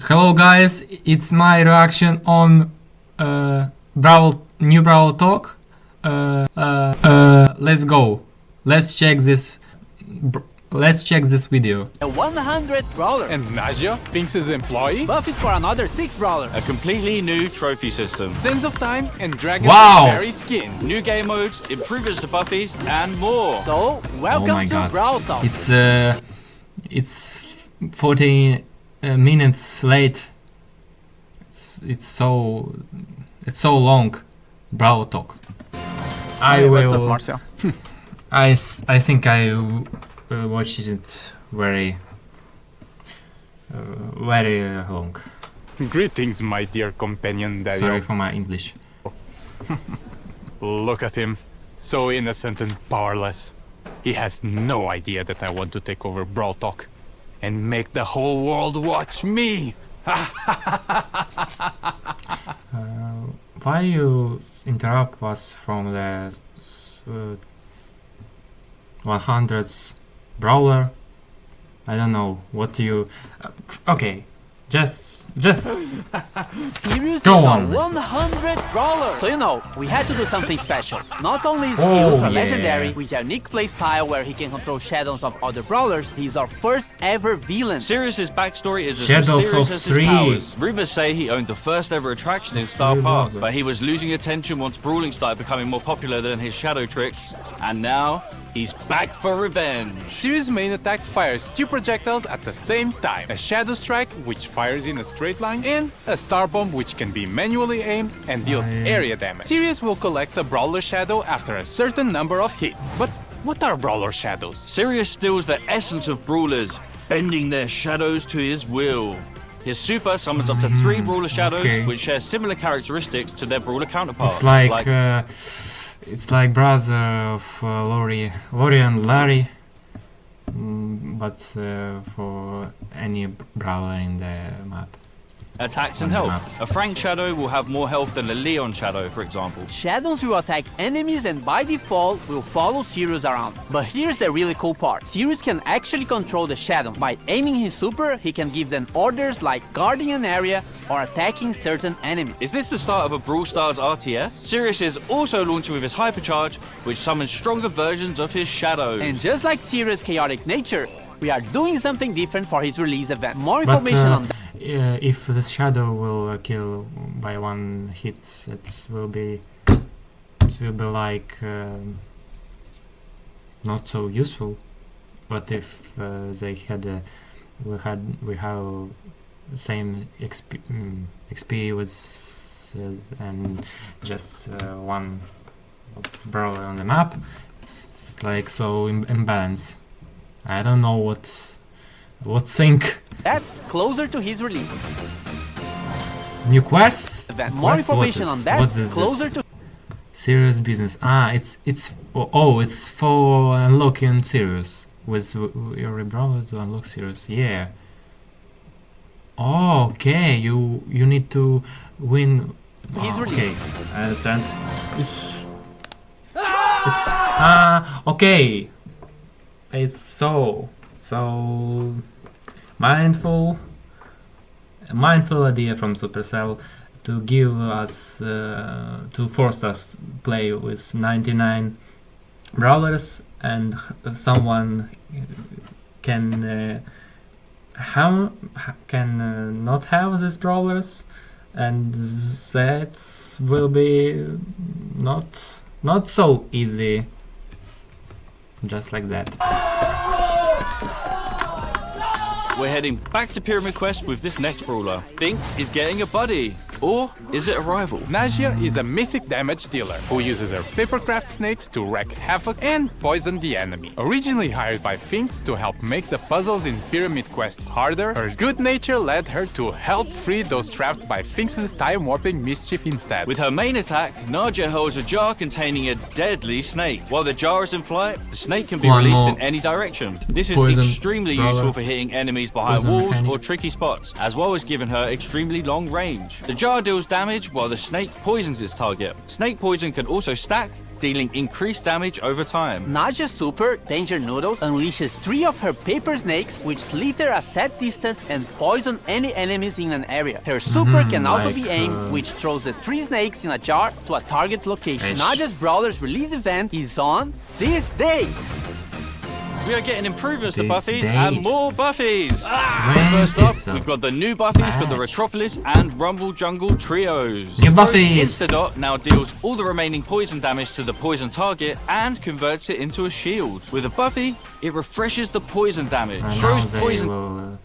Hello guys, it's my reaction on new Brawl talk. Let's go. Let's check this video. A 100th Brawler. And Naja, Finks' employee? Buff is for another 6 Brawler. A completely new trophy system. Sands of Time and Dragon's Wow. Berry skin. New game modes, improvements to buffies, and more. So, welcome my to God. Brawl Talk. It's 40 minutes late. It's so long. Brawl talk. Hey, what's up, Marcel? I think I watched it very long. Greetings, my dear companion Daniel. Sorry for my English. Look at him. So innocent and powerless. He has no idea that I want to take over Brawl Talk and make the whole world watch me. Why you interrupt us from the 100th Brawler? I don't know what you. Okay, just Sirius Go is on. a 100th Brawler. So we had to do something special. Not only is he Oh, ultra legendary yes. with a unique playstyle where he can control shadows of other brawlers, he's our first ever villain. Sirius's backstory is as Shadows mysterious of as his Three. powers. Rumors say he owned the first ever attraction in Star Three Park, Brawler. but he was losing attention once brawling started becoming more popular than his shadow tricks, and now he's back for revenge. Sirius' main attack fires 2 projectiles at the same time. A Shadow Strike, which fires in a straight line, and a Star Bomb, which can be manually aimed and deals area damage. Sirius will collect a Brawler Shadow after a certain number of hits. But what are Brawler Shadows? Sirius steals the essence of brawlers, bending their shadows to his will. His super summons up to 3 brawler shadows, okay. which share similar characteristics to their brawler counterparts. It's like brother of Lori and Larry, but for any brawler in the map. attacks and on the health. map. A Frank shadow will have more health than a Leon shadow, for example. Shadows will attack enemies and by default will follow Sirius around. But here's the really cool part. Sirius can actually control the shadow. By aiming his super, he can give them orders like guarding an area or attacking certain enemies. Is this the start of a Brawl Stars RTS? Sirius is also launching with his Hypercharge, which summons stronger versions of his shadows. And just like Sirius' chaotic nature, we are doing something different for his release event. More information on that. If the shadow will kill by 1 hit, it will be like not so useful. But if they we have same XP with and just 1 brawler on the map, it's like so imbalanced. I don't know what think. That closer to his release New quests? event. More Quest? information What on is- that what is closer this? to Serious business. It's for unlocking Sirius with your brawler to unlock Sirius. Yeah. Oh, okay. You need to win. his release. Okay, I understand. Okay. It's so mindful idea from Supercell to give us to force us play with 99 brawlers, and someone can not have these brawlers, and that will be not so easy, just like that. We're heading back to Pyramid Quest with this next brawler. Finks is getting a buddy. Or is it a rival? Naja is a mythic damage dealer who uses her papercraft snakes to wreak havoc and poison the enemy. Originally hired by Finks to help make the puzzles in Pyramid Quest harder, her good nature led her to help free those trapped by Finks' time-warping mischief instead. With her main attack, Naja holds a jar containing a deadly snake. While the jar is in flight, the snake can be One released more in any direction. This is poison extremely brawler. useful for hitting enemies behind Poison walls mechanic. or tricky spots, as well as giving her extremely long range. The jar jar deals damage while the snake poisons its target. Snake poison can also stack, dealing increased damage over time. Naja's super, Danger Noodles, unleashes 3 of her paper snakes, which slither a set distance and poison any enemies in an area. Her super can also be aimed, which throws the 3 snakes in a jar to a target location. Naja's Brawler's release event is on this date. We are getting improvements to This buffies day. and more buffies. First up, we've got the new buffies for the Retropolis and Rumble Jungle trios. New Crow's buffies. Instadot now deals all the remaining poison damage to the poison target and converts it into a shield. With a buffy, it refreshes the poison damage. And Crow's now they poison will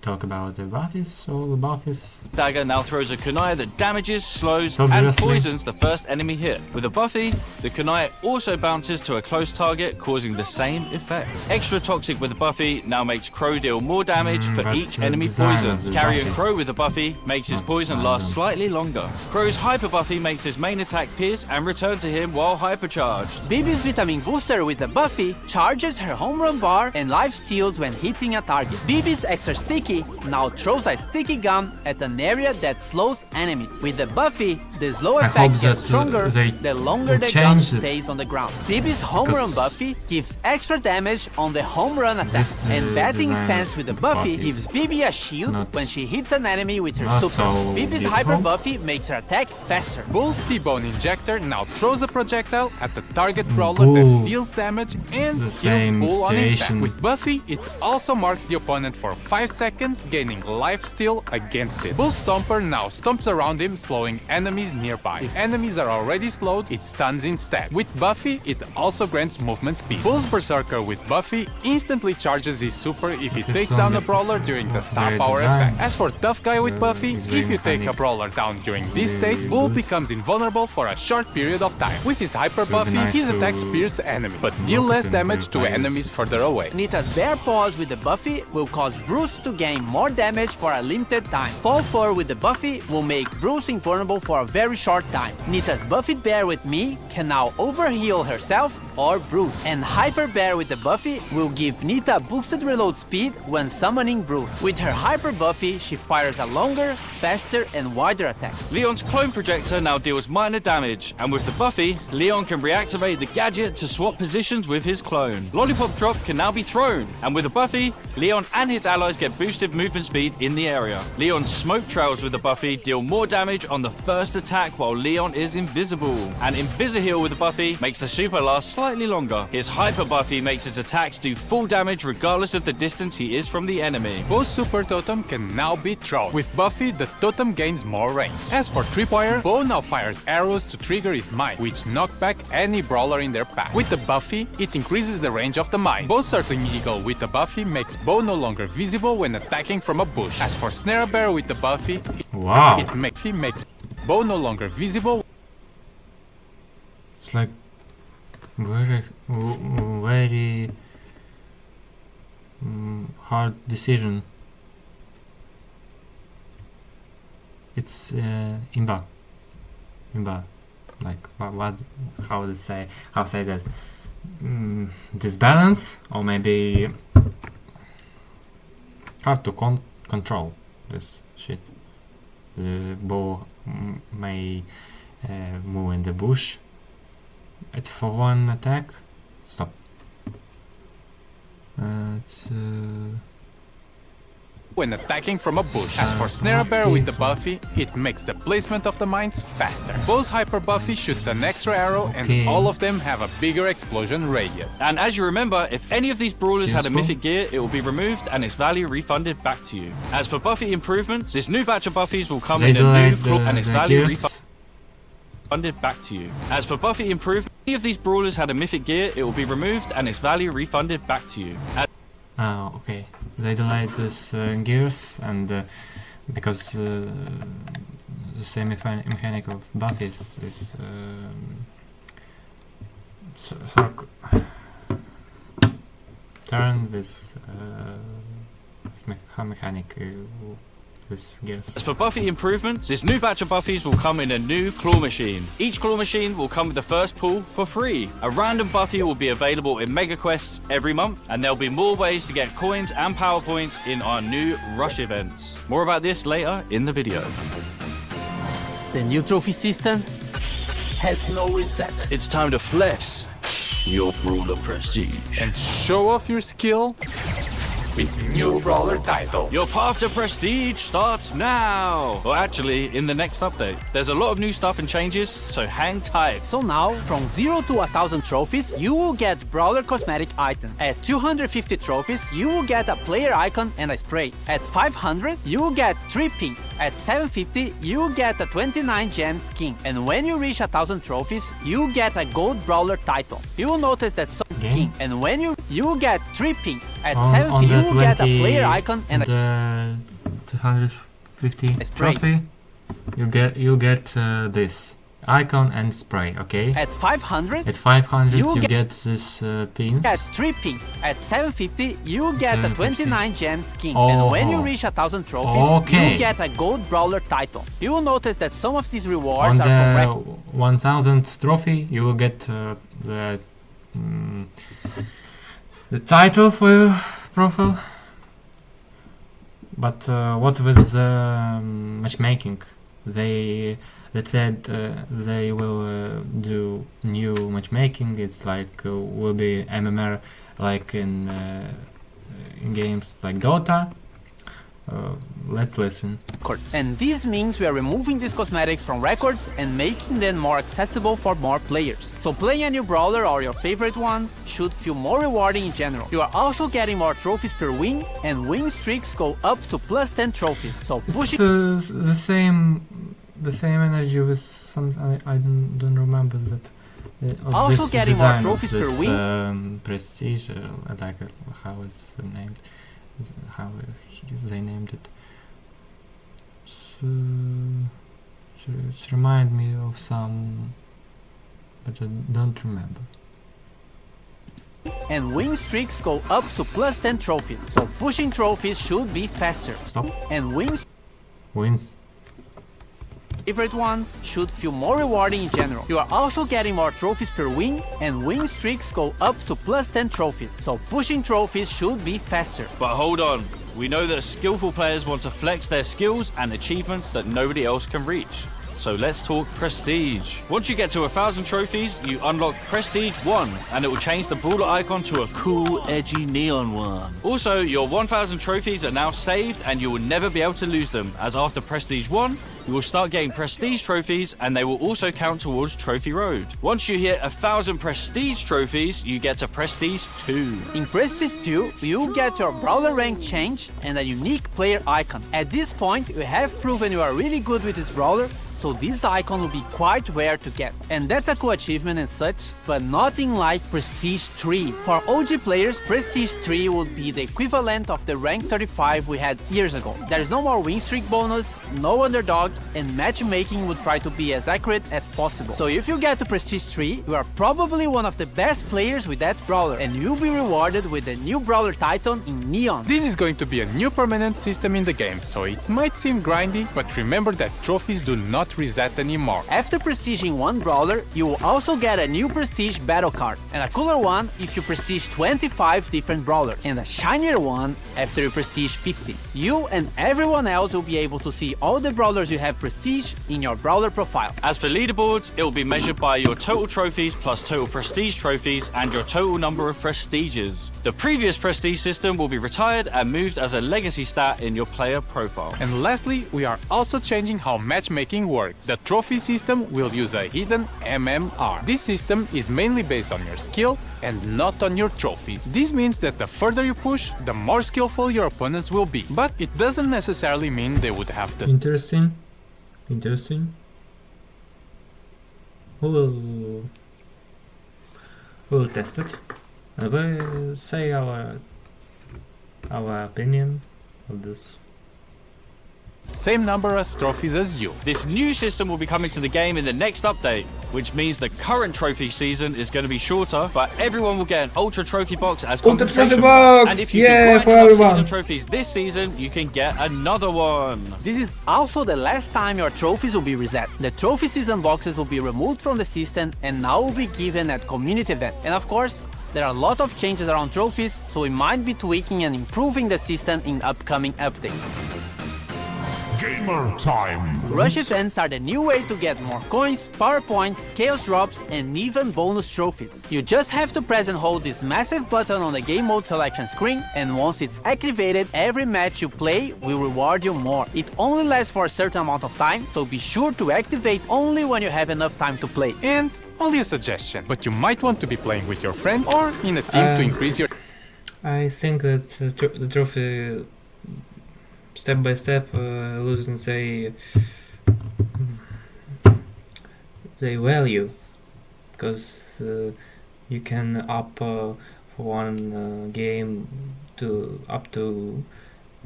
talk about the buffies. So the buffies. dagger now throws a kunai that damages, slows, and Obviously. poisons the first enemy hit. With a buffy, the kunai also bounces to a close target, causing the same effect. Extra toxic with a buffy now makes Crow deal more damage for but each the enemy design poison. of the Carrying buffy Crow is with a buffy makes his not poison random. last slightly longer. Crow's hyper buffy makes his main attack pierce and return to him while hypercharged. Bibi's Vitamin Booster with the Buffy charges her home run bar and life steals when hitting a target. Bibi's Extra Sticky now throws a sticky gum at an area that slows enemies. With the Buffy, the slow I effect hope gets that, stronger they the longer the gum changed it. stays on the ground. Bibi's home run Because Buffy gives extra damage on the home run attack. This, And batting design stance with the of Buffy Buffy gives Bibi a shield not- when she hits an enemy with her not super. so Bibi's beautiful. Hyper Buffy makes her attack faster. Bull's T-Bone Injector now throws a projectile at the target brawler Bull. that deals damage and The kills same Bull on impact. situation. With Buffy, it also marks the opponent for 5 seconds, gaining life steal against it. Bull Stomper now stomps around him, slowing enemies nearby. If enemies are already slowed, it stuns instead. With Buffy, it also grants movement speed. Bull's Berserker with Buffy instantly charges his super if he But takes it's down a only brawler during the star very power design. effect. As for Tough Guy with Buffy, It's if you take a mechanic. brawler down during this state, Bull becomes invulnerable for a short period of time. With his Hyper be Buffy, nice his to attacks pierce enemies, but deal look less at them damage to players. enemies further away. Nita's Bear Paws with the Buffy will cause Bruce to gain more damage for a limited time. Fall Fur with the Buffy will make Bruce invulnerable for a very short time. Nita's Buffy Bear with me can now overheal herself or Bruce. And Hyper Bear with the Buffy will give Nita boosted reload speed when summoning Bruce. With her Hyper Buffy, she fires a longer, faster, and wider attack. Leon's clone projector now deals minor damage, and with the buffy, Leon can reactivate the gadget to swap positions with his clone. Lollipop Drop can now be thrown, and with a buffy, Leon and his allies get boosted movement speed in the area. Leon's smoke trails with the buffy deal more damage on the first attack while Leon is invisible. And Invisiheal with the buffy makes the super last slightly longer. His hyper buffy makes his attacks do full damage regardless of the distance he is from the enemy. Both Super Totem can now be thrown. With Buffy, the totem gains more range. As for Tripwire, Bo now fires arrows to trigger his mine, which knock back any brawler in their path. With the Buffy, it increases the range of the mine. Bow Circling Eagle with the Buffy makes Bo no longer visible when attacking from a bush. As for Snare Bear with the Buffy, Wow. it makes Bo no longer visible. It's like very hard decision. It's imba, like what how to say that disbalance, or maybe hard to control this shit. The bow may move in the bush for one attack. Stop. It's When attacking from a bush. As for Snare Bear with the Buffy, it makes the placement of the mines faster. Bo's Hyper Buffy shoots an extra arrow Okay. and all of them have a bigger explosion radius. And as you remember, if any of these brawlers had a Useful. mythic gear, it will be removed and its value refunded back to you. As for Buffy improvements, this new batch of Buffies will come they in a delayed new and its value gears. refunded back to you. As for Buffy improvements, if any of these brawlers had a mythic gear, it will be removed and its value refunded back to you. Oh, okay. They delayed this gears, and because the same mechanic of Buffy is turn with mechanic these gears. As for Buffy improvements, this new batch of Buffies will come in a new claw machine. Each claw machine will come with the first pull for free. A random Buffy will be available in Mega Quests every month, and there'll be more ways to get coins and power points in our new Rush events. More about this later in the video. The new trophy system has no reset. It's time to flex your Brawler prestige. And show off your skill with new Brawler title. Your path to prestige starts now! Or actually, in the next update. There's a lot of new stuff and changes, so hang tight. So now, from 0 to 1000 trophies, you will get Brawler cosmetic items. At 250 trophies, you will get a player icon and a spray. At 500, you will get 3 pins. At 750, you will get a 29 gem skin. And when you reach 1000 trophies, you will get a gold Brawler title. You will notice that some skin. And when you will get 3 pins. At 750, you will get a player icon and a 250 spray. trophy. You get this icon and spray, okay? At 500, you get this pins. Get 3 pins. At 750, you get a 29 gem skin. Oh. And when you reach 1000 trophies, you get a gold Brawler title. You will notice that some of these rewards On are the from 1000th trophy, you will get the title for your profile. But what with matchmaking? They said they will do new matchmaking. It's like will be MMR like in games like Dota. Let's listen. records. And this means we are removing these cosmetics from records and making them more accessible for more players. So playing a new brawler or your favorite ones should feel more rewarding in general. You are also getting more trophies per win, and win streaks go up to plus 10 trophies. So pushing it's the same energy with some. I don't remember that. Also getting more trophies per win. Prestige, like how it's named, how they named it. So, it reminds me of some, but I don't remember. And win streaks go up to plus 10 trophies. So pushing trophies should be faster. Stop. And Wins. favorite ones should feel more rewarding in general. You are also getting more trophies per win, and win streaks go up to plus 10 trophies. So pushing trophies should be faster. But hold on, we know that skillful players want to flex their skills and achievements that nobody else can reach. So let's talk Prestige. Once you get to 1000 trophies, you unlock Prestige 1, and it will change the brawler icon to a cool, edgy neon one. Also, your 1000 trophies are now saved, and you will never be able to lose them, as after Prestige 1, you will start getting Prestige trophies, and they will also count towards Trophy Road. Once you hit 1000 Prestige trophies, you get a Prestige 2. In Prestige 2, you get your brawler rank change and a unique player icon. At this point, you have proven you are really good with this brawler, so this icon will be quite rare to get. And that's a cool achievement and such, but nothing like Prestige 3. For OG players, Prestige 3 would be the equivalent of the rank 35 we had years ago. There's no more win streak bonus, no underdog, and matchmaking would try to be as accurate as possible. So if you get to Prestige 3, you are probably one of the best players with that brawler, and you'll be rewarded with the new brawler title in Neon. This is going to be a new permanent system in the game, so it might seem grindy, but remember that trophies do not reset anymore. After prestiging one brawler, you will also get a new prestige battle card, and a cooler one if you prestige 25 different brawlers, and a shinier one after you prestige 50. You and everyone else will be able to see all the brawlers you have prestige in your brawler profile. As for leaderboards, it will be measured by your total trophies plus total prestige trophies and your total number of prestiges. The previous prestige system will be retired and moved as a legacy stat in your player profile. And lastly, we are also changing how matchmaking works. The trophy system will use a hidden MMR. This system is mainly based on your skill and not on your trophies. This means that the further you push, the more skillful your opponents will be. But it doesn't necessarily mean they would have to. Interesting. We'll test it. We'll say our opinion of this. same number of trophies as you. This new system will be coming to the game in the next update, which means the current trophy season is going to be shorter, but everyone will get an Ultra Trophy box as Ultra compensation. Trophy box! And if you Yeah, can for grind enough everyone. season trophies this season, you can get another one. This is also the last time your trophies will be reset. The trophy season boxes will be removed from the system and now will be given at community events. And of course, there are a lot of changes around trophies, so we might be tweaking and improving the system in upcoming updates. Gamer time! Rush events are the new way to get more coins, power points, chaos drops, and even bonus trophies. You just have to press and hold this massive button on the game mode selection screen, and once it's activated, every match you play will reward you more. It only lasts for a certain amount of time, so be sure to activate only when you have enough time to play. And only a suggestion, but you might want to be playing with your friends or in a team to increase your... I think that the trophy step by step losing they value, because you can up for one game to up to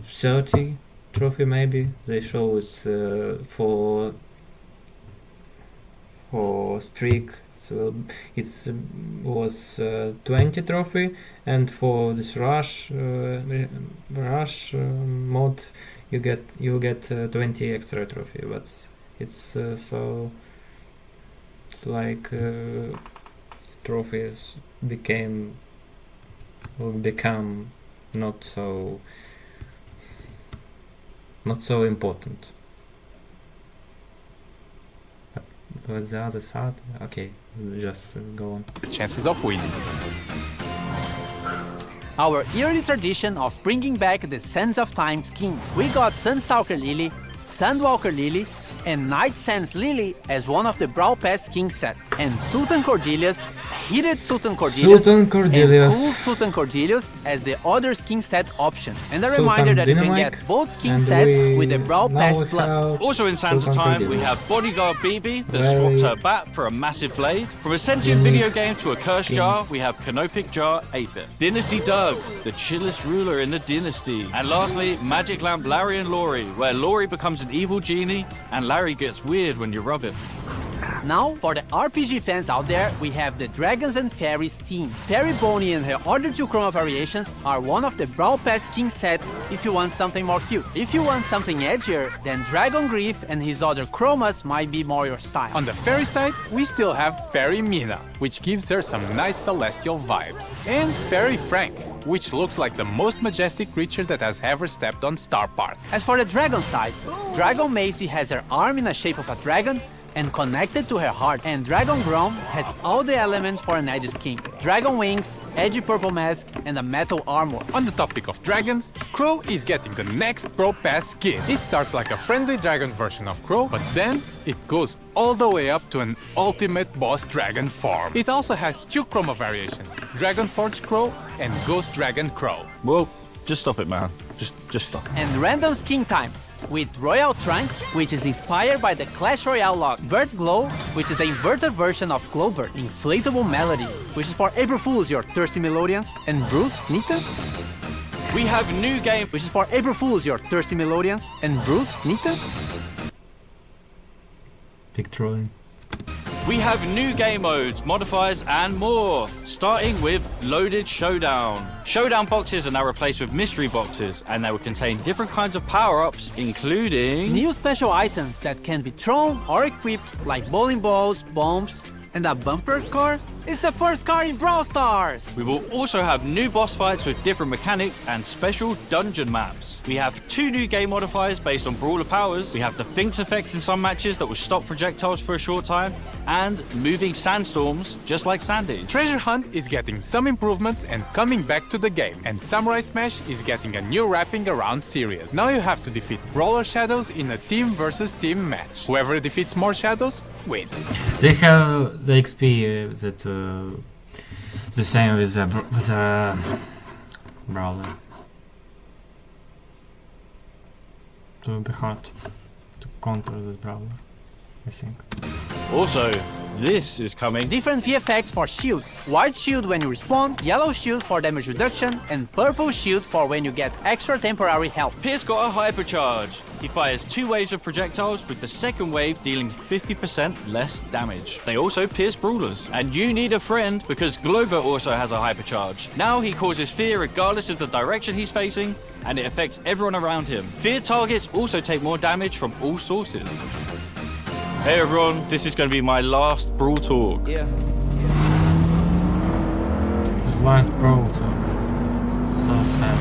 30 trophy maybe. They show it's for streak it's was 20 trophy, and for this rush mod you get 20 extra trophy, but it's so it's like trophies will become not so important. What's the other side? Okay, just go on. chances of winning. Our yearly tradition of bringing back the Sands of Time skin. We got Sunstalker Lily, Sandwalker Lily, and Night Sands Lily as one of the Brawl Pass skin sets. And Sultan Cordelius, Heated Sultan Cordelius, and Cool Sultan Cordelius as the other skin set option. And a Sultan reminder that you can Dynamite, get both skin and sets with the we Brawl now Pass we Plus. have Also in Sands of Sultan Time, we Cordelius. have Bodyguard BB that Very swapped her bat for a massive blade. From a sentient unique video game to a cursed skin. jar, we have Canopic Jar 8-bit. Dynasty Doug, the chillest ruler in the dynasty. And lastly, Magic Lamp Larry and Laurie, where Laurie becomes an evil genie and Larry gets weird when you rub him. Now, for the RPG fans out there, we have the Dragons and Fairies team. Fairy Bonnie and her other two chroma variations are one of the Brawl Pass skin sets if you want something more cute. If you want something edgier, then Dragon Grief and his other chromas might be more your style. On the fairy side, we still have Fairy Mina, which gives her some nice celestial vibes. And Fairy Frank, which looks like the most majestic creature that has ever stepped on Star Park. As for the Dragon side, Dragon Macy has her arm in the shape of a dragon and connected to her heart, and Dragon Grom has all the elements for an edgy skin. Dragon Wings, edgy purple mask, and a metal armor. On the topic of dragons, Crow is getting the next Pro Pass skin. It starts like a friendly dragon version of Crow, but then it goes all the way up to an ultimate boss dragon form. It also has two chroma variations, Dragon Forge Crow and Ghost Dragon Crow. Well, just stop it, man. Just stop. And random skin time with Royal Trunks, which is inspired by the Clash Royale log. Vert Glow, which is the inverted version of Glowbird. Inflatable Melody, which is for April Fools, your thirsty melodians. And Bruce Nita, We have new game. which is for April Fools, your thirsty melodians. And Bruce Nita. Big trolling. We have new game modes, modifiers, and more, starting with Loaded Showdown. Showdown boxes are now replaced with mystery boxes, and they will contain different kinds of power-ups, including... New special items that can be thrown or equipped, like bowling balls, bombs, and a bumper car is the first car in Brawl Stars. We will also have new boss fights with different mechanics and special dungeon maps. We have two new game modifiers based on Brawler powers. We have the Finks effect in some matches that will stop projectiles for a short time, and moving sandstorms, just like Sandy's. Treasure Hunt is getting some improvements and coming back to the game, and Samurai Smash is getting a new wrapping around Sirius. Now you have to defeat Brawler Shadows in a team versus team match. Whoever defeats more shadows wins. They have the XP that the same with Brawler. It will be hard to counter this Brawler, I think. Also, this is coming. Different VFX for shields. White shield when you respawn, yellow shield for damage reduction, and purple shield for when you get extra temporary health. Pierce got a hypercharge. He fires 2 waves of projectiles, with the second wave dealing 50% less damage. They also pierce brawlers. And you need a friend, because Glover also has a hypercharge. Now he causes fear regardless of the direction he's facing, and it affects everyone around him. Fear targets also take more damage from all sources. Hey everyone, this is going to be my last brawl talk. Yeah. His last brawl talk. So sad.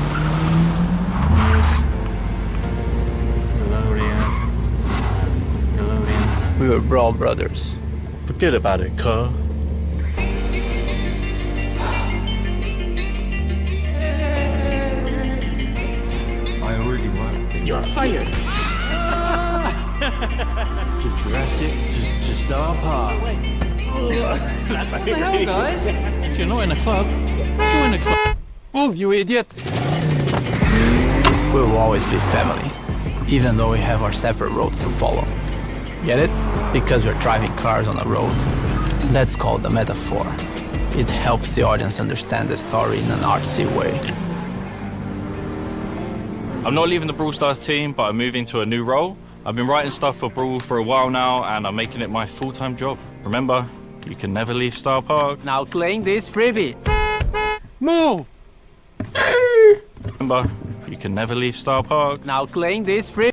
Delorean. We were Brawl brothers. Forget about it, cuz. I already won. You're fired! To Jurassic, to Star Park. What the hell, guys? If you're not in a club, join a club. Move, you idiots! We will always be family, even though we have our separate roads to follow. Get it? Because we're driving cars on a road. That's called a metaphor. It helps the audience understand the story in an artsy way. I'm not leaving the Brawl Stars team, but I'm moving to a new role. I've been writing stuff for Brawl for a while now, and I'm making it my full-time job. Remember, you can never leave Star Park. Now claim this freebie. Move! Remember, you can never leave Star Park. Now claim this freebie.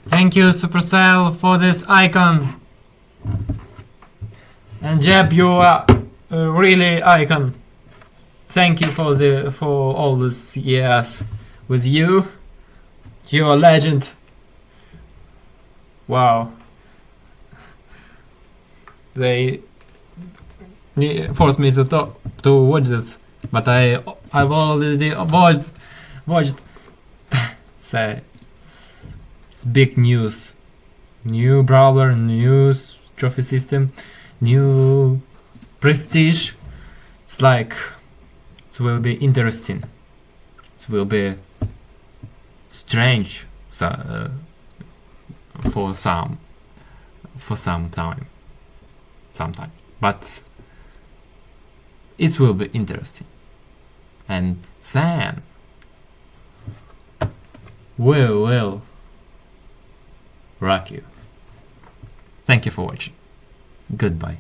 Thank you, Supercell, for this icon. And Jeb, you are a really icon. Thank you for all this years with you. You're a legend. Wow. They forced me to watch this, but I've already watched. So it's big news. New Brawler, new trophy system, new prestige. It's like it will be interesting. It will be strange for some time, but it will be interesting, and then we will rock you. Thank you for watching. Goodbye.